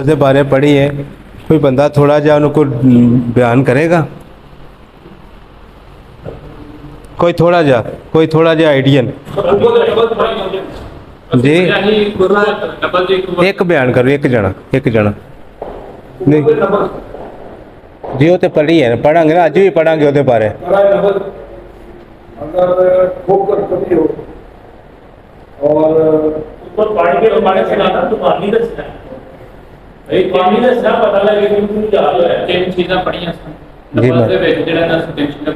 के बारे पढ़ी है, कोई बंदा थोड़ा जा उनको बयान करेगा? कोई थोड़ा जा आइडियन जी, एक बयान करो, एक जना नहीं जी, वो तो पढ़ी है, पढ़ांगे ना, अज भी पढ़ांगे वो बारे। और पानी के बारे में ना तो पानी दसना एक पानी दसना पता लगे कि तू जा रहा है तीन चीजें पढ़ियां सन नंबर ਦੇ ਵਿੱਚ ਜਿਹੜਾ ਨਾ ਸਟੇਸ਼ਨ ਦਾ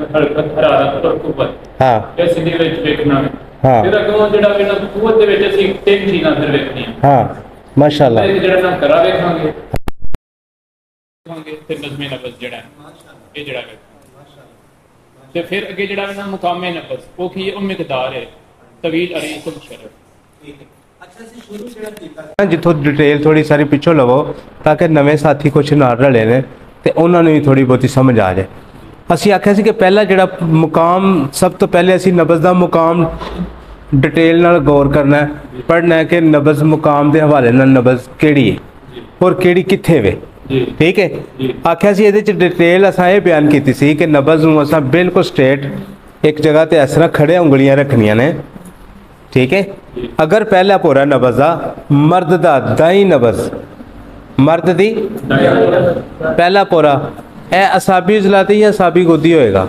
ਹਰਾਰਤ ਔਰ ਕੁਵਤ ਹਾਂ ਇਸ ਦੇ ਵਿੱਚ ਵੇਖਣਾ ਹਾਂ ਫਿਰ ਅਗੋਂ ਜਿਹੜਾ ਇਹਨਾਂ ਕੁਵਤ ਦੇ ਵਿੱਚ ਅਸੀਂ ਤਿੰਨ ਚੀਜ਼ਾਂ ਫਿਰ ਵੇਖਣੀਆਂ ਹਾਂ ਮਾਸ਼ਾਅੱਲਾ ਜਿਹੜਾ ਨਾ ਕਰਾ ਵੇਖਾਂਗੇ ਫਿਰ ਨਜ਼ਮੇ ਨਫਸ ਜਿਹੜਾ ਇਹ ਜਿਹੜਾ ਤੇ ਫਿਰ ਅੱਗੇ ਜਿਹੜਾ ਨਾ ਮੁਕਾਮੇ ਨਫਸ ਉਹ ਕੀ ਉਹ ਮਿਕਦਾਰ ਹੈ ਤਵੀਲ ਅਰੀਸ ਮੁਸ਼ਰਫ जितों डिटेल थोड़ी सारी पिछों लवो ताकि नवे साथी कुछ नाल रले ने तो उन्होंने भी थोड़ी बहुती समझ आ जाए। असी आख्या सी कि पहला जिहड़ा मुकाम सब तो पहले असी नबज़ दा मुकाम डिटेल नाल गौर करना है, पढ़ना है कि नबज़ मुकाम के हवाले नाल नबज़ केड़ी है और केड़ी कित्थे वे। ठीक है, आख्या सी इहदे च डिटेल असां ये बयान कीती सी कि नबज़ नूं असां बिल्कुल स्ट्रेट एक जगह ते इस तरह खड़े उंगलियां रखनियां ने। ठीक है, अगर पहला पोरा नबज़ आ मर्द दा दाई नबज़ मर्द दी पहला पोरा ए असाबी उजलाती या साबी गुद्दी होएगा,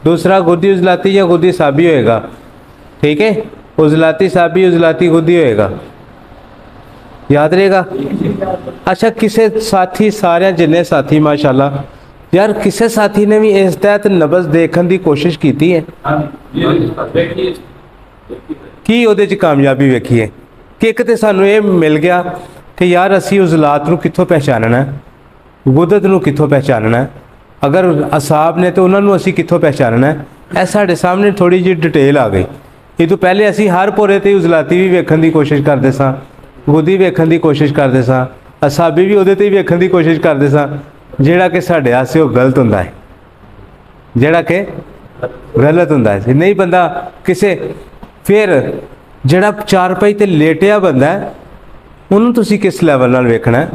दूसरा गुद्दी उजलाती या गुद्दी साबी होएगा। ठीक है, उजलाती साबी उजलाती गुद्दी होएगा, याद रहेगा। अच्छा, किसे साथी सारे जिन्ने साथी माशाल्लाह यार किसे साथी ने भी इस तहत नबज़ देखने की कोशिश की है की ਉਹਦੇ ਚ कामयाबी वेखीए कि एक तो सानू ये मिल गया कि यार असी उजलात नूं कित्थों पहचानना है, गुदत नूं कित्थों पहचानना है, अगर असाब ने तो उन्होंने असी कित्थों पहचानना है। यह साढ़े सामने थोड़ी जी डिटेल आ गई। ये तो पहले असी हर पोरे ते उजलाती भी वेखण की कोशिश करते सां, गुदी वेखण की कोशिश करते सां, असाबी भी उहदे ते वेखण की कोशिश करते सां, जिहड़ा कि साढ़े आसे वो गलत हुंदा है, जिहड़ा कि गलत हुंदा है। नहीं बंदा किसे फिर जिहड़ा चारपाई ते लेटिया बंदा है उन्होंने तुसी किस लैवल नाल वेखना है,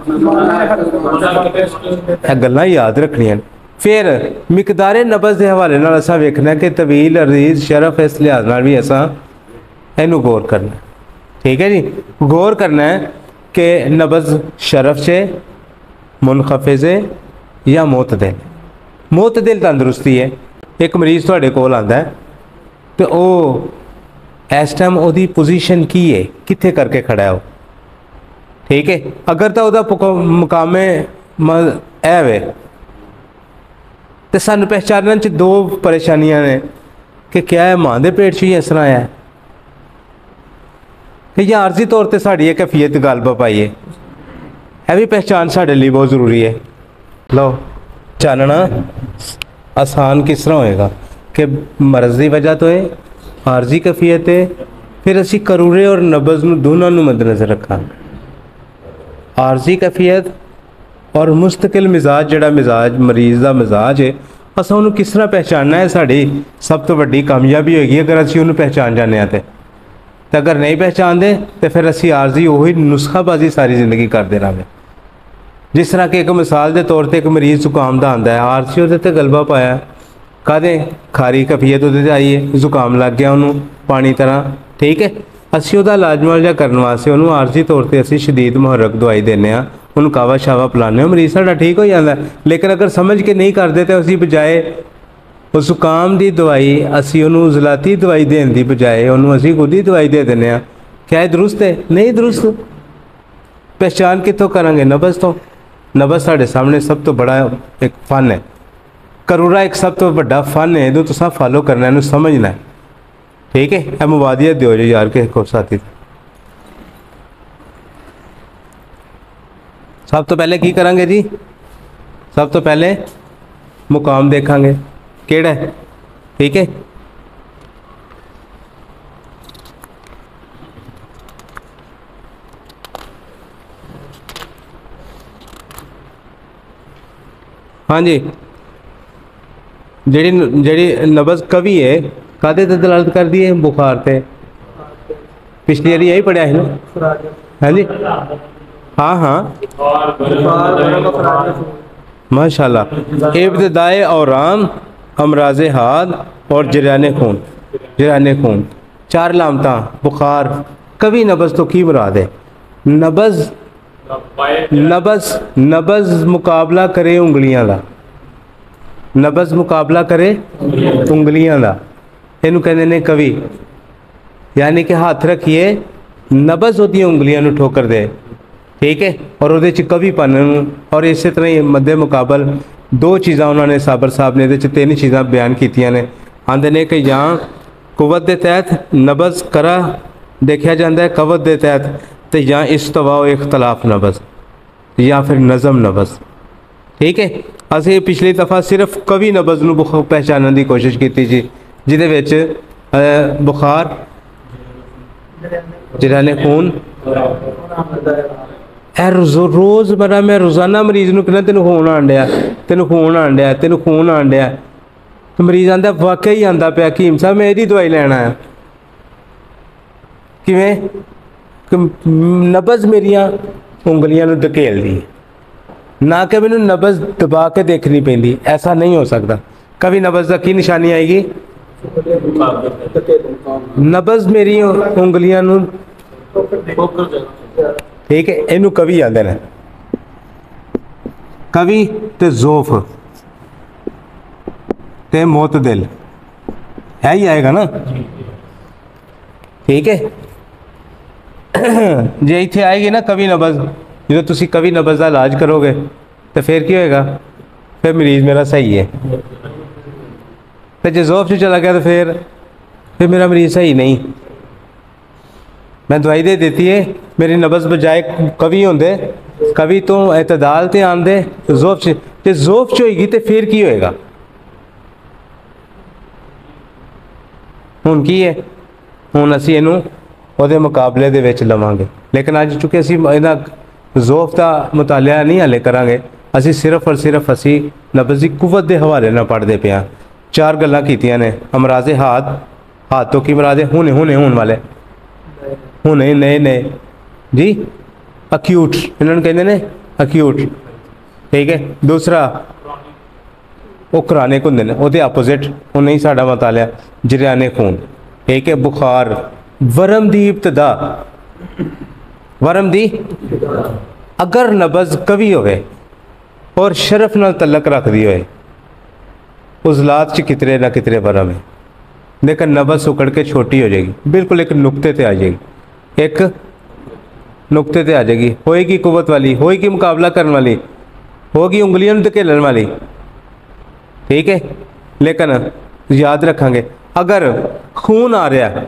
गल्लां याद रखनियां। फिर मिकदारे नबज़ के हवाले नाल असां वेखना है कि तवील अरीज शरफ इस लिहाज नाल भी असां इहनूं गौर करना है। ठीक है जी, गौर करना है कि नबज़ शरफ से मुनखफिज़ है या मोतदिल तंदुरुस्ती है। एक मरीज़ तुहाडे कोल आंदा है तो वो इस टाइम ओदी पोजीशन की है, कित्थे करके खड़ा है वो। ठीक है, अगर तो वह मुकामे है वे तो सानू पहचानने च दो परेशानियां ने कि क्या है मां दे पेट च ही इस तरह है कि या आर्जी तौर पर साड़ी कैफियत गल पाई है। यह भी पहचान साढ़े लिए बहुत ज़रूरी है। लो जानना आसान किस तरह होएगा कि मरज़ की वजह तो है, आर्जी कैफियत है, फिर असी करूरे और नबज़ दोनों मद्देनज़र रखा। आर्जी कैफियत और मुस्तकिल मिजाज जिहड़ा मिजाज मरीज़ का मिजाज है असां उन्होंने किस तरह पहचानना है, साड़ी सब तो वड्डी कामयाबी होगी अगर असी उन्होंने पहचान जाने तो। अगर नहीं पहचानते तो फिर असी आर्जी वही नुस्खाबाजी सारी जिंदगी करते रहेंगे। जिस तरह कि एक मिसाल के तौर पर एक मरीज़ जुकाम का आंदा है, आर्जी वो गलबा पाया कदे खारी कफीयत वो आई है, जुकाम लग गया उन्होंने पानी तरह। ठीक है, असी वह इलाज मुआवजा करने वास्ते उन्होंने आर्जी तौर पर असी शदीद मुहर्रक दवाई देने, उन्होंने कावा शावा पिलाने, मरीज़ साडा ठीक हो जाता है। लेकिन अगर समझ के नहीं करते तो असी बजाए उस जुकाम की दवाई असी उन्होंने उजलाती दवाई देने की बजाए उन्होंने असी गुदी दवाई दे दें। क्या ये दुरुस्त है? नहीं दुरुस्त। पहचान कितों करांगे? नबज़ तो। नबज़ साढ़े सामने सब तो बड़ा एक फन है, करूरा एक सब तो बड़ा फन है, इदू तुसां फॉलो करना है, समझना है। ठीक है, यह मुबादियत दो जो यार के को साथी। सब तो पहले की करांगे जी? सब तो पहले मुकाम देखांगे केड़ा है। ठीक है, हाँ जी, जी नबज़ कवि है कादे ते दलालत कर दी है? बुखार ते। पिछली बारी यही पढ़िया है ना? हाँ जी, हाँ हाँ माशाल्लाह। इब्तिदाए औराम, अमराज हाद और जरियान खून। जरियान खून 4 लामता बुखार कभी नबज तो की मुराद है। नबज नबज नबज मुकाबला करे उंगलियां का। नबज मुकाबला करे उंगलियां का, इनू कहते ने कवि। यानी कि हाथ रखिए नबज होती उंगलियां नू ठोकर दे, ठीक है, और वो कवि पन। और इस तरह ही मध्य मुकाबल 2 चीज़ा उन्होंने साबर साहब ने 3 चीज़ा बयान कीतियां ने। आंदे ने कि या कुवत के तहत नबज करा देखा जाता है कवत के तहत, तो या इस्तवा इख्तलाफ नबज, या फिर नज़म नबज, ठीक है। असी पिछली दफ़ा सिर्फ कवि नबज नू पहचानने की कोशिश की जी, जिदे विच बुखार, जरियान खून। रोज़मर्रा मैं रोज़ाना मरीज़ नू कहना तेन खून आन डया, तेन खून आन डया, तेन खून आन डया, तो मरीज़ आंदा वाकई आंदा पिया हकीम साहब, मैं यही दवाई लैन आया। किवें नबज मेरिया उंगलियां नू धकेल दी, ना कि मैनू नबज दबा के देखनी पैंदी, ऐसा नहीं हो सकता। कभी नबज की निशानी आएगी, नबज मेरी उंगलियां नू, ठीक है। इनू कवि आंदे ने, कवि ते ज़ोफ ते मोतदिल, है ही आएगा ना, ठीक है। जे इत्थे आएगी ना कवि नबज, जो तुसी कवि नबज का इलाज करोगे तो फिर क्या होएगा, फिर मरीज़ मेरा सही है। तो जो ज़ौफ़ से चला गया तो फिर मेरा मरीज़ सही नहीं। मैं दवाई दे देती है, मेरी नबज बजाए कवि होंदे, कवि तो एतदाल ते आंदे, ज़ौफ़ से ते ज़ौफ़ च होएगी तो फिर की होएगा। हुण की है, हुण असीं इनू ਉਹਦੇ ਮੁਕਾਬਲੇ ਦੇ ਵਿੱਚ ਲਵਾਂਗੇ। लेकिन ਅੱਜ चूँकि ਅਸੀਂ ਇਹਨਾਂ ज़ौफ़ ਦਾ ਮੁਤਾਲਿਆ नहीं हाले करांगे, ਅਸੀਂ सिर्फ और सिर्फ ਅਸੀਂ नबज़ की कुव्वत के हवाले ਨਾਲ पढ़ते पे हाँ। 4 गल्लां कीतियां ने। अमराज़े हाथ तो की मुराद है, हुने हुने होने वाले, हुने नए नए जी, अक्यूट इन्होंने कहते ने अक्यूट, ठीक है। दूसरा वो क्रॉनिक होंदे ने, ਉਹਦੇ अपोजिट वो नहीं साडा मुतालिया। जरियान खून, ठीक है। बुखार, वरम दी इब्तदा, वरम दी अगर नबज कवि होवे और शरफ नाल तलक रखती होए, उजलात च कितरे ना कितरे वरम है, लेकिन नबज सुकड़ के छोटी हो जाएगी, बिल्कुल एक नुक्ते ते आ जाएगी, एक नुक्ते ते आ जाएगी। होएगी कुव्वत वाली, होएगी मुकाबला करने वाली, होगी उंगलियों धकेलन वाली, ठीक है। लेकिन याद रखेंगे अगर खून आ रहा है,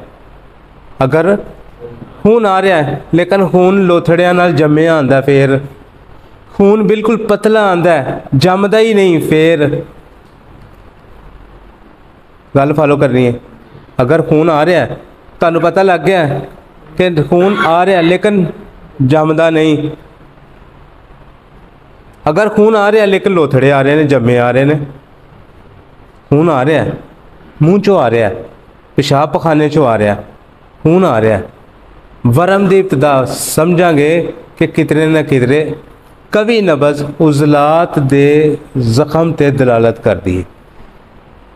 अगर खून आ रहा है लेकिन खून लोथड़िया नाल जम्मिया आंदा, फिर खून बिल्कुल पतला आंदा है, जमदा ही नहीं, फिर गल फॉलो करनी है। अगर खून आ रहा है, तुहानू पता लग गया कि खून आ रहा है लेकिन जमदा नहीं। अगर खून आ रहा है लेकिन लोथड़े आ रहे हैं, जम्मे आ रहे हैं, खून आ रहा है, मूँह चो आ रहा है, पेशाब पखाने चो आ रहा है, खून आ रहा है, वरम दी इब्तदा समझांगे कि कितने न कितने कवि नबज उजलात दे जख्म ते दलालत कर दी।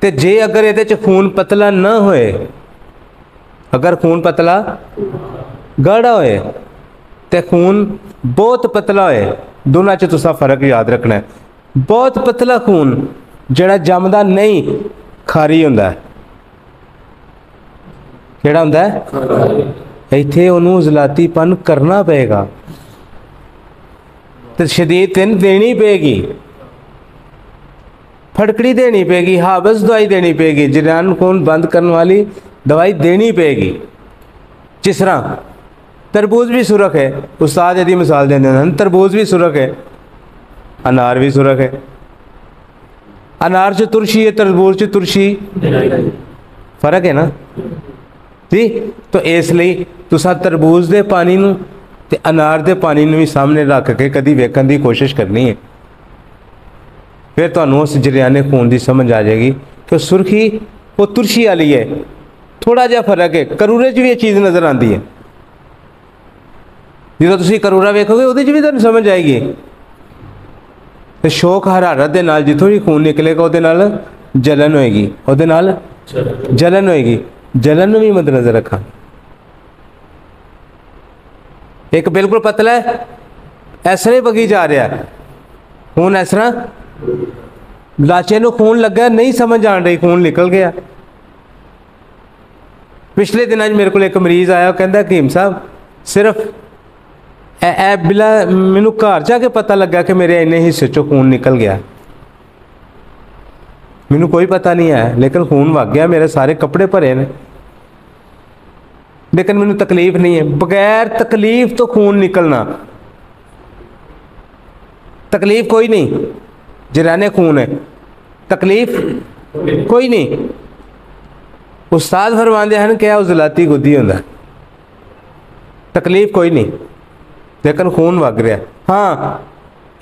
ते जे अगर ये खून पतला न होए, अगर खून पतला गाढ़ा होए ते खून बहुत पतला होए, दोनों च तुसा फर्क याद रखना है। बहुत पतला खून जड़ा जमदा नहीं, खारी हुंदा है, केड़ा हुंदा है, इत्थे उन्होंने उजलातीपन करना पेगा, तो शदीद तिन देनी पेगी, फटकड़ी देनी पेगी, हाबस दवाई देनी पेगी, जरियान खून बंद करने वाली दवाई देनी पेगी। जिस तरह तरबूज भी सुरख है, उस्ताद यदि मिसाल देते हैं, तरबूज भी सुरख है, अनार भी सुरख है। अनार च तुरशी है, तरबूज च तुरशी, फर्क है ना जी। तो इसलिए तुसा तरबूज दे पानी नू ते अनार दे पानी नू भी सामने रख के कभी वेखण की कोशिश करनी है, फिर तुहानू उस जरियाने खून की समझ आ जाएगी कि सुरखी वो तुरशी वाली है, थोड़ा जहा फर्क है। करूरे च भी ये चीज़ नज़र आती है, ਜਦੋਂ ਤੁਸੀਂ ਕਰੂਰਾ ਵੇਖੋਗੇ ਉਹਦੇ 'ਚ ਵੀ ਤੁਹਾਨੂੰ ਸਮਝ ਆਏਗੀ। ਤੇ ਸ਼ੌਕ ਹਰਾਰਤ ਦੇ ਨਾਲ ਜਿੱਥੋਂ ਵੀ ਖੂਨ ਨਿਕਲੇਗਾ ਉਹਦੇ ਨਾਲ ਜਲਨ ਹੋਏਗੀ, ਉਹਦੇ ਨਾਲ ਜਲਨ ਹੋਏਗੀ। ਜਲਨ ਨੂੰ ਵੀ ਮੱਦਨਜ਼ਰ ਰੱਖਾਂ। ਇੱਕ ਬਿਲਕੁਲ ਪਤਲਾ ਹੈ, ਇਸ ਤਰ੍ਹਾਂ ਹੀ ਵਗੀ ਜਾ ਰਿਹਾ ਖੂਨ, ਇਸ ਤਰ੍ਹਾਂ ਲਾਚੇ ਨੂੰ ਖੂਨ ਲੱਗਾ, ਨਹੀਂ ਸਮਝ ਆਣ ਰਹੀ, ਖੂਨ ਨਿਕਲ ਗਿਆ। ਪਿਛਲੇ ਦਿਨਾਂ 'ਚ ਮੇਰੇ ਕੋਲ ਇੱਕ ਮਰੀਜ਼ ਆਇਆ, ਉਹ ਕਹਿੰਦਾ ਹਕੀਮ ਸਾਹਿਬ ਸਿਰਫ ਬਿਲਾ ਮੈਨੂੰ ਘਰ ਜਾ ਕੇ ਪਤਾ ਲੱਗਾ ਕਿ ਮੇਰੇ ਇੰਨੇ ਹਿੱਸੇ 'ਚੋਂ ਖੂਨ ਨਿਕਲ ਗਿਆ, ਮੈਨੂੰ ਕੋਈ ਪਤਾ नहीं है, लेकिन खून वग गया, मेरे सारे कपड़े भरे ने, लेकिन मैनू तकलीफ नहीं है। बगैर तकलीफ तो खून निकलना, तकलीफ कोई नहीं, जराने खून है, तकलीफ कोई नहीं। उस्ताद फरमाते हैं क्या उजलाती गुद्दी होंदा, तकलीफ कोई नहीं, लेकिन खून वग रहा। हाँ,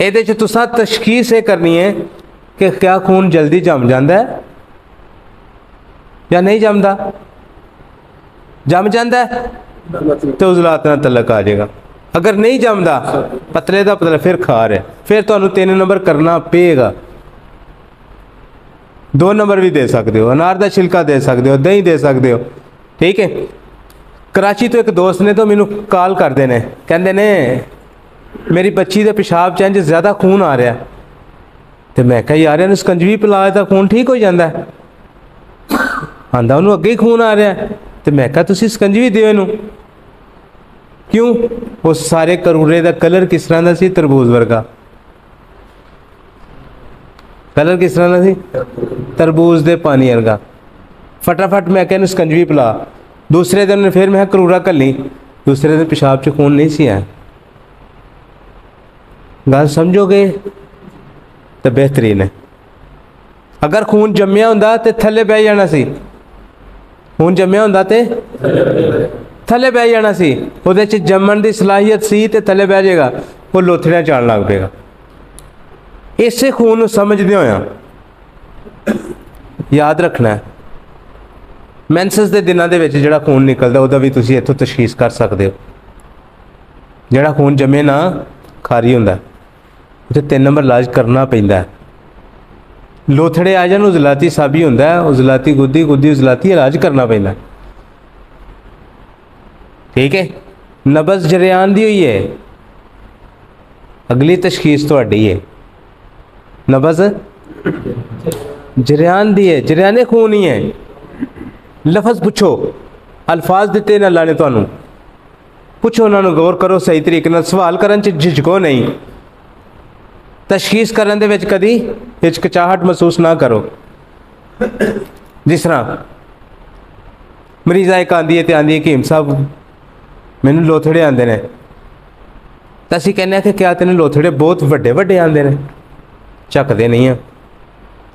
ये तुसा तशखीस ये करनी है कि क्या खून जल्दी जम जाता है या नहीं जमता। जम जाता है तो उजलात नाल तलक आ जाएगा, अगर नहीं जमदा पतले का पतला फिर खार है, फिर तुहानू 3 नंबर करना पेगा। 2 नंबर भी दे सकते हो, अनार का छिलका दे सकते हो, दही दे सकते हो, ठीक है। कराची तो एक दोस्त ने तो मैनू कॉल करते हैं, कहते ने मेरी बच्ची के पेशाब च इंज ज़्यादा खून आ रहा, तो मैं कहा यार इन्हूं ਸਕੰਜਵੀ पिला तो खून ठीक हो जाता है। आंदा उन्होंने अगे ही खून आ रहा है, तो मैं कहा तुसीं ਸਕੰਜਵੀ दिओ इनू, क्यों? उस सारे करूरे का कलर किस तरह का सी, तरबूज वर्गा कलर, किस तरह का सी, तरबूज के पानी वर्गा। फटाफट मैं क्या ਸਕੰਜਵੀ पिला। दूसरे दिन फिर मैं करूरा घली, दूसरे दिन पेशाब च खून नहीं सी आया। गल समझोगे तो बेहतरीन है। अगर खून जम्मिया होंदा तो थले बह जाना सी, खून जम्मिया होंदा तो थले बह जाना सी, उहदे च जम्मन की सलाहियत सी तो थले बह जाएगा, वो लोथड़ियां चाण लग पेगा। इसे खून नूं समझदे होया याद रखना है, मैंसस के दिनों के विच जिहड़ा खून निकलदा उहदा भी तुसीं इत्थों तशखीस कर सकते हो। जिहड़ा खून जमे ना खारी हुंदा, उसे 3 नंबर इलाज करना पैंदा है। लोथड़े आ जान उजलाती साबी होंदा है, उजलाती गुद्दी, गुद्दी उजलाती, इलाज करना पैंदा है, ठीक है। नबज जरियान दी हुई है, अगली तशखीस तुहाडी है। नबज जरियान दी है, जरियाने खून ही है। लफज पुछो, अल्फाज दिते न अल्लाह ने तुहानू, पुछो उन्होंने, गौर करो, सही तरीके नाल सवाल करन च झिझको नहीं, तशखीस करन दे विच कदी हिचकिचाहट महसूस ना करो। जिस तरह मरीज़ा एक आंदी है तो आंदी है हकीम साहब मैनू लोथड़े आंदे ने, तो असीं कहने कि क्या तेन लोथड़े बहुत वड्डे वड्डे आंदे ने? झकदे नहीं है।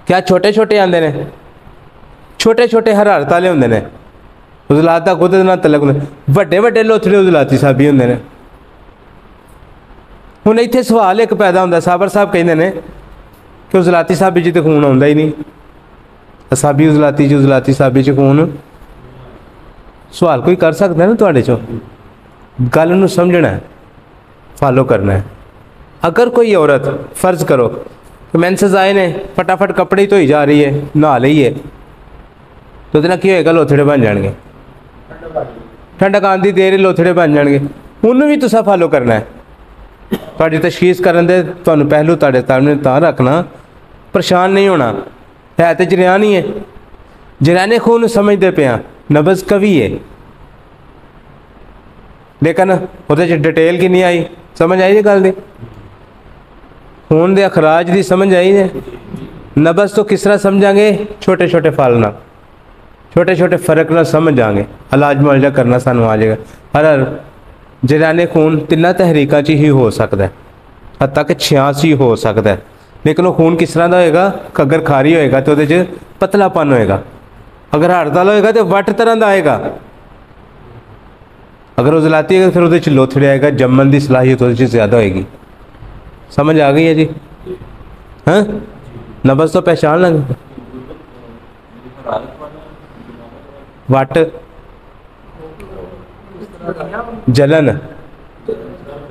क्या छोटे छोटे आंदे ने? छोटे छोटे हरारत वाले होंदे ने, उजलात दा खुद ना तलक होंदा। वड्डे वड्डे लोथड़े उजलाती साबी होंदे ने। हुण इत्थे सवाल एक पैदा होंदा, साबर साहब कहंदे ने कि उजलाती साबी च तो खून आउंदा ही नहीं, साबी उजलाती साबी च खून। सवाल कोई कर सकता है ना तुहाडे चों? गल नूं समझना है, फॉलो करना है। अगर कोई औरत फर्ज करो कि मैंसस आए ने, फटाफट कपड़े ही धोई जा रही है, नहा ली है, तो उहदे नाल की होएगा? लोथड़े बन जाएंगे। ठंडक आंदी देर ही लोथड़े बन जाएंगे। उन्होंने भी तुसा फॉलो करना है। तुहाडी तशखीस करन दे तुहानू पहलू तुहाडे सामने तां रखना, परेशान नहीं होना। है तो जरियान ही है, जरियाने खून समझते पे हाँ, नबज कवि है, लेकिन उहदे च डिटेल की नहीं आई। समझ आई जी गल दी? खून दे अखराज की समझ आई ने। नबज तो किस तरह समझांगे? छोटे छोटे फल ना, छोटे छोटे फर्क ना समझ आएंगे, इलाज मुआलजा करना सानू आ जाएगा। हर जरियाने खून 3 तहरीकों च ही हो सकता है, हत्ता कि 86 हो सकता है, लेकिन वो खून किस तरह का होएगा? अगर खारी होएगा तो उहदे च पतलापन होएगा, अगर हड़ताल वाला होएगा तो वट तरह का आएगा, अगर उजलाती है फिर उहदे च लोथड़े आएगा, जमन की सलाहियत उहदे च ज़्यादा होएगी। समझ आ गई है जी? हाँ, नबज तो पहचान लगे। वट जलन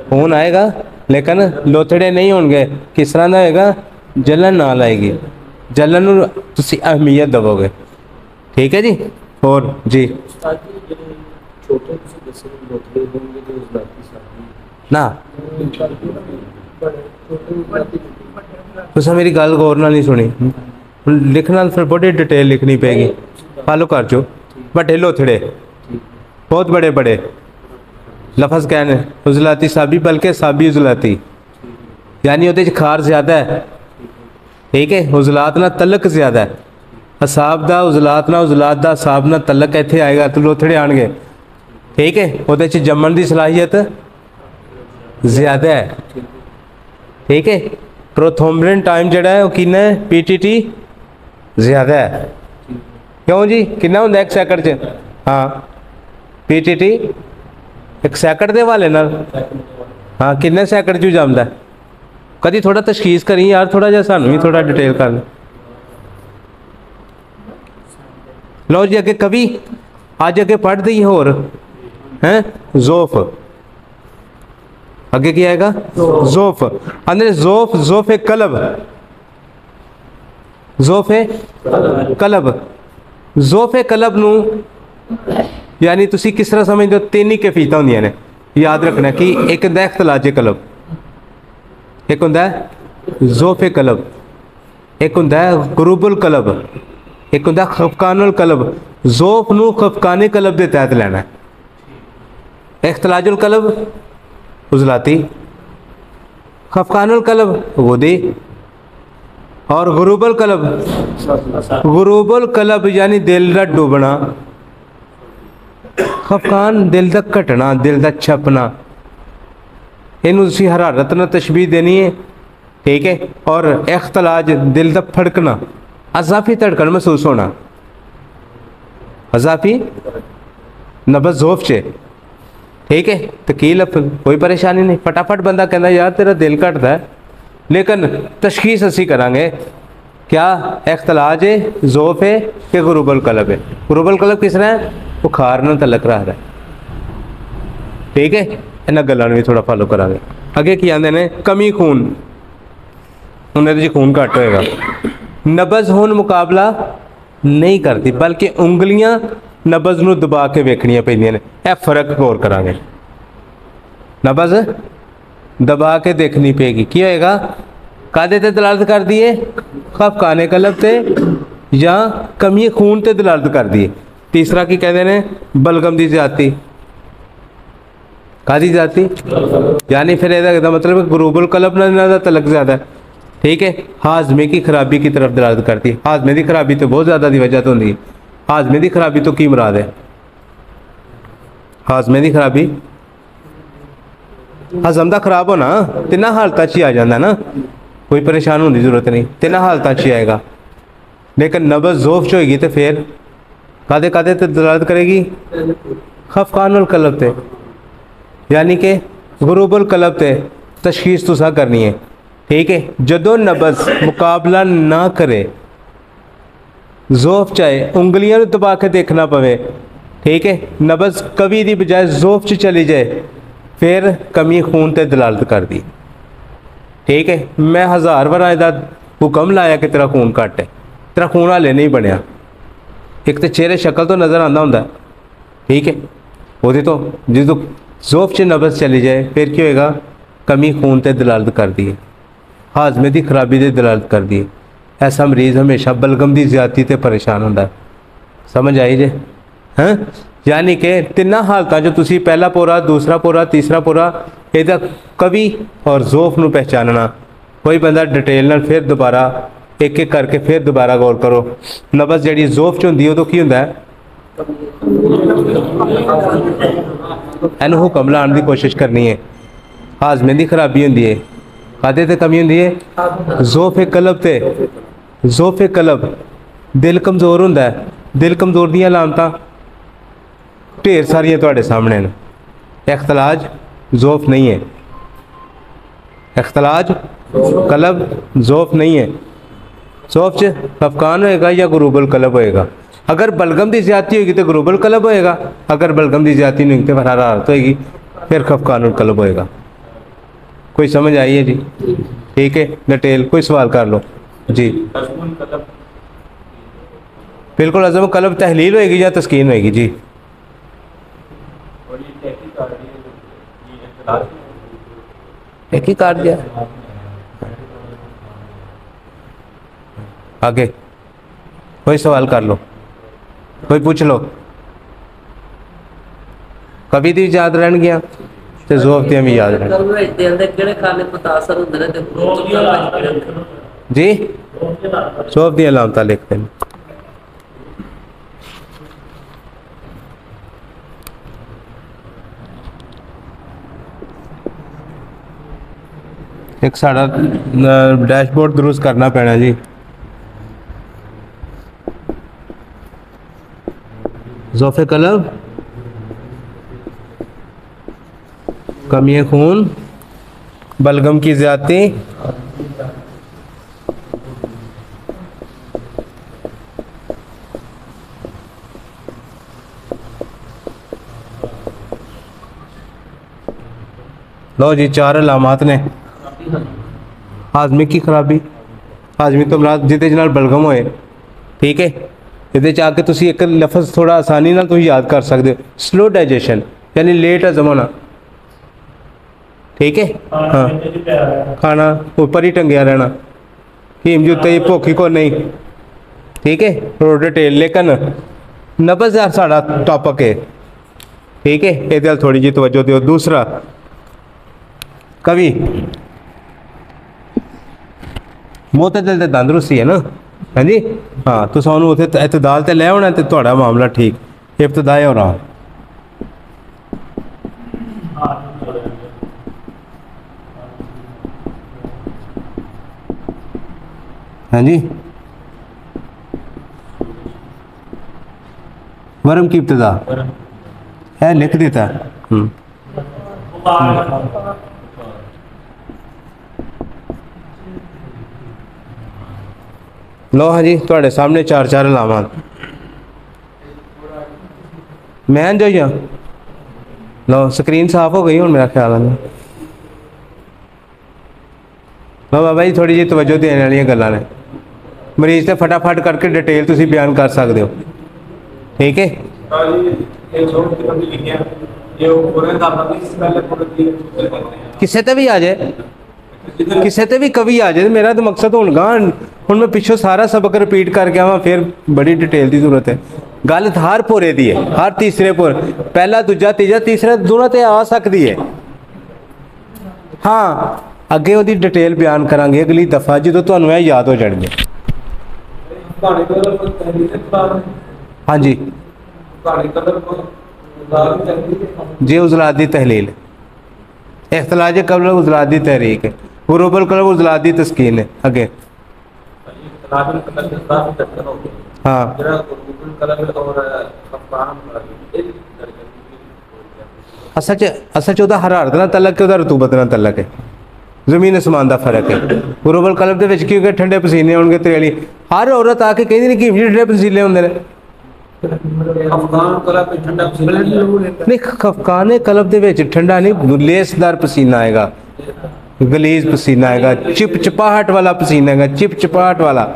खून आएगा लेकिन लोथड़े नहीं होंगे। किस तरह का होएगा? जलन नाल आएगी, जलन नूं तुसीं अहमियत देवोगे। ठीक है जी। और जी ना तुसा मेरी गल गौर नाल नहीं सुनी। लिखना फिर बड़ी डिटेल लिखनी पेगी। फॉलो कर जो। बड़े लोथड़े बहुत बड़े बड़े लफज कहने उजलाती साबी, बल्कि साबी उजलाती, यानी उहदे च खार ज़्यादा है। ठीक है, उजलात ना तलक ज़्यादा है। असाब दा उजलात ना उजलात दा असाब ना तलक इत्थे आएगा तो लोथड़े आएंगे। ठीक है, उहदे च जमन की सलाहियत ज़्यादा है। ठीक है, प्रोथोम्बरेन टाइम जड़ा है वो कितना है? PTT ज़्यादा है। क्यों जी? कितना होंदा एक सैकड़ च? हाँ PTT एक सैकड़ दे हवाले नाल। हाँ किन्ने सैकड़ चू जमदा है? कदी थोड़ा तशखीस करी यार, थोड़ा जिहा सानू भी थोड़ा डिटेल कर। लो जी अगे कवि अज अगे पढ़ दी होर हैं ज़ोफ। अगे क्या आएगा? ज़ोफ। अंदर ज़ोफ, ज़ोफ़े कलब, ज़ोफ़े कलब। ज़ोफ़े कलब नू यानी तुसी किस तरह समझते हो? तीन ही कैफियतां होंदियां ने, याद रखना कि एक होंदा है इख्तलाजे कलब, एक होंदा है ज़ोफ़े कलब, एक होंदा है गुरूबुल कलब, एक होंदा है खफकानुल कलब। ज़ोफ़ नू खफकाने कलब दे तहत लेना है। इख्तलाजुल कलब उजलाती, खफकानुल कलब वोदी, और गुरूबुल कलब, गुरूबुल कलब यानी दिल दा डुबना, खफकान दिल दा घटना, दिल दा छपना। इनू तुसीं हरारत नाल तशबीह देनी है। ठीक है, और इख्तलाज दिल दा फड़कना, अज़ाफी धड़कन महसूस होना, अज़ाफी नबज़ ज़ोफ़ च। ठीक है, तो की लफ्ज़ कोई परेशानी नहीं, फटाफट बंदा कहता यार तेरा दिल घटता है। लेकिन तशखीस असी करांगे क्या इख्तलाज है, ज़ोफ़ है कि गुरूबुल कलब है? गुरूबुल कलब किस तरह है? बुखार नाल तलक रखदा है। ठीक है, इन्हां गल्लां नूं भी थोड़ा फॉलो करांगे। अगे की आंदे ने? कमी खून, हुण इहदे च खून घट होएगा। नबज़ हुण मुकाबला नहीं करती, बल्कि उंगलियां नबज़ नूं दबा के वेखणियां पैंदियां ने। यह फर्क गौर करांगे। नबज़ दबा के देखनी पेगी, की होएगा? कादे ते दलालत कर दी है? खफकाने कलब ते या कमी खून ते दलालत कर दी है। तीसरा की कहते हैं? बलगम की ज्यादती। कादी ज्यादती? यानी फिर ਇਹਦਾ मतलब गुरूबुल कलब नाल तलक ज़्यादा है। ठीक है, हाजमे की खराबी की तरफ दलालत करती है। हाजमे की खराबी तो बहुत ज़्यादा की वजह तो होती है। हाजमे की खराबी तो की मुराद है? हाजमे की खराबी हजम का खराब होना तिना हालत ही आ जाता ना, कोई परेशान होने की जरूरत नहीं, तिना हालत ही आएगा। लेकिन नबज़ ज़ोफ़ जो होगी तो फिर कादे कादे ते दलालत करेगी? खफकानुल कलब ते, यानी कि गुरूबुल कलब ते तशखीस तुसा करनी है। ठीक है, जदों नबज़ मुकाबला ना करे, ज़ोफ़ चाहे उंगलियां दबा के देखना पवे। ठीक है, नबज़ कवि की बजाय ज़ोफ़ च चली जाए, फिर कमी खून ते दलालत कर दी। ठीक है, मैं 1000 बार इसदा हुक्म लाया कि तेरा खून घट है, तेरा खून हाले नहीं बनया। एक तो चेहरे शक्ल तो नज़र आता होंदा। ठीक है, वो तो जो ज़ोफ़ च नबज़ चली जाए फिर क्या होएगा? कमी खून ते दलालत कर दी है, हाजमे की खराबी ते दलालत कर दी है। ऐसा मरीज़ हमेशा बलगम की ज़्यादती ते परेशान होंदा। समझ आई जे? हैं, यानी कि तिना हालतां जो तुसी पहला पोरा, दूसरा पोरा, तीसरा पोरा, ਇਹਦਾ कवि और ज़ोफ़ नूं पहचानना। कोई बंदा डिटेल नाल फिर दोबारा एक एक करके फिर दोबारा गौर करो। नबज़ जिहड़ी ज़ोफ़ च हुंदी उदों की हुंदा है? इहनूं हुक्म लाउण दी कोशिश करनी है। हाजमे की खराबी हुंदी है, कादे ते कमी हुंदी है? ज़ोफ़े कलब ते। ज़ोफ़े कलब दिल कमज़ोर हुंदा है। दिल कमज़ोर दीयां अलामतां ढेर सारियां तुहाडे सामने ने। इख्तलाज ज़ोफ़ नहीं है, इख्तलाज कलब ज़ोफ़ नहीं है। ज़ोफ़ च खफकान होएगा या गुरूबुल कलब होएगा। अगर बलगम की ज़्यादती होगी तो गुरूबुल कलब होएगा, अगर बलगम की ज़्यादती नहीं होगी तो फिर हरारत होएगी, फिर खफकानुल कलब होएगा। कोई समझ आई है जी? ठीक है, डिटेल कोई सवाल कर लो जी। बिल्कुल अज़म कलब तहलील होएगी या तस्कीन होएगी जी? एक ही काट दिया। आगे कोई सवाल कर लो, कोई पूछ लो। कभी दी याद रहन गया तो ज़ोफ़ दियां भी याद रहन जी। ज़ोफ़ दी अलामत लिखते हैं। एक साड़ा डैशबोर्ड दुरुस्त करना पैना जी। ज़ोफ़े कलब, कमी खून, बलगम की ज़्यादती, लो जी 4 अलामात ने। हाजमे की खराबी, हाजमे तो मराद जिदे नाल बलगम होए, ठीक है। ये आके तुसी एक लफ्ज़ थोड़ा आसानी नाल तुसी याद कर सकते हो। स्लो डाइजेशन यानी लेट हजम होना, ठीक है। हाँ, खाना ऊपर ही टंगिया रहना, हीम जुत्ते ही भुख ही को नहीं, ठीक है। थोड़ा डिटेल लेकिन नब्ज़ यार साड़ा टॉपिक है, ठीक है। ये थोड़ी जी तवज्जो दो। दूसरा कवि मोतदल ते तंदरुस्ती है ना, हाँ जी। हाँ तो सानू उत्थे इतदाल ते लै होना, तो थोड़ा मामला ठीक इब्तदा हो रहा। हाँ जी, वरम की इब्तदा है, लिख देता। लो हाँ जी, थोड़े सामने 4 अलामत मैं जो या लो स्क्रीन साफ हो गई हूँ मेरा ख्याल है। लो बाबा जी थोड़ी जी तवज्जो देने वाली गल्लां ने, मरीज से फटाफट करके डिटेल तुसी बयान कर सकते हो, ठीक है। किसे ते भी आ जाए, किसे ते भी कभी आ जाए। मेरा तो मकसद हूँ हुण मैं पिछों सारा सबक रिपीट करके आवां, फिर बड़ी डिटेल की जरूरत है। गल हर भोरे दी है, हर तीसरे भोर, पहला दूजा तीजा तीसरा दोनों ते आ सकती है। हाँ अगे वो डिटेल बयान करांगे अगली दफा जो तुहानू यह याद हो जाएंगे। हाँ जी जी, उजलात दी तहलील, इख्तिलाज कब्ल उजलात दी तहरीक है, गुरूबल कलब उजलात दी तस्कीन है। अगे हाँ सच सच वह हरारत ना तलक है, रतूबत ना तलक है, जमीन आसमान का फर्क है। गुरूबल कलब के क्योंकि ठंडे पसीने होंगे त्रेली, हर औरत आके कहती नहीं कि ठंडे पसीने होंगे ने। नहीं खफकाने कलब के ठंडा नहीं, लेसदार पसीना आएगा, गलीज पसीना आएगा, चिपचिपाहट वाला पसीना आएगा, चिपचिपाहट वाला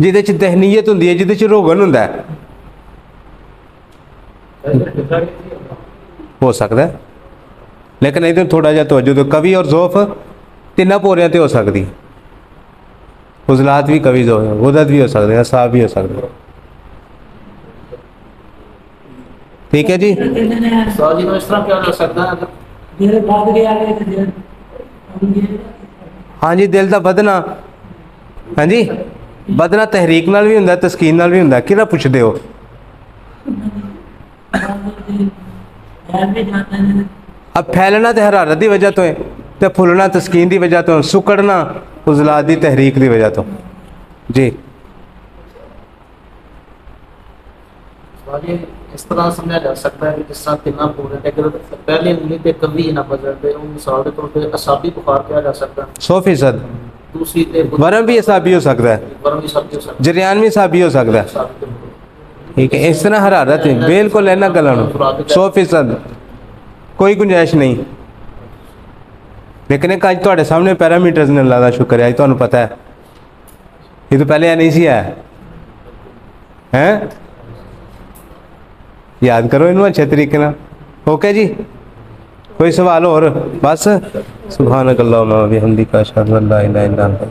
जिदे च दहनीयत होंदी है, जिदे च रोगन होंदा है, हो सकता है। लेकिन इधर थोड़ा जहा तवज्जो दो, कवि और ज़ोफ़ तिना पोरियां ते हो सकती, उजलात भी कवि ज़ोफ़ गुदत भी हो सकते हैं, असाब भी हो सकते हैं, ठीक है जी। हाँ जी, दिल का बदना, हाँ जी बदना तहरीक नाल भी हुंदा, तस्कीन नाल भी हुंदा, किहड़ा पुछदे हो? अब फैलना तो हरारत की वजह तो है, तो फुलना तस्कीन की वजह तो, सुकड़ना उजलात की तहरीक की वजह तो जी। इस तरह समझा जा सकता है कि जिस तरह तिना पूरे अगर पहले उंगली पे कभी ना बजरते उन मिसाल के तौर पे असाबी बुखार किया जा सकता है 100%। दूसरी वरम भी असाबी हो सकता है, वरम भी सब हो सकता है, जरियान भी असाबी हो सकता है, ठीक है। इस तरह हरारत है बिल्कुल इन्होंने गलों 100%, कोई गुंजाइश नहीं। लेकिन एक अज तुहाडे सामने पैरामीटर्स ने अल्लाह दा शुक्र है अज तुहानू पता है, ये तो पहले नहीं सी है हैं। याद करो इनू अच्छे तरीके ना। ओके जी, कोई सवाल और? बस सुभानक अल्लाहुम्मा व बिहम्दिका अशहदु अन ला इलाहा इल्ला अंता।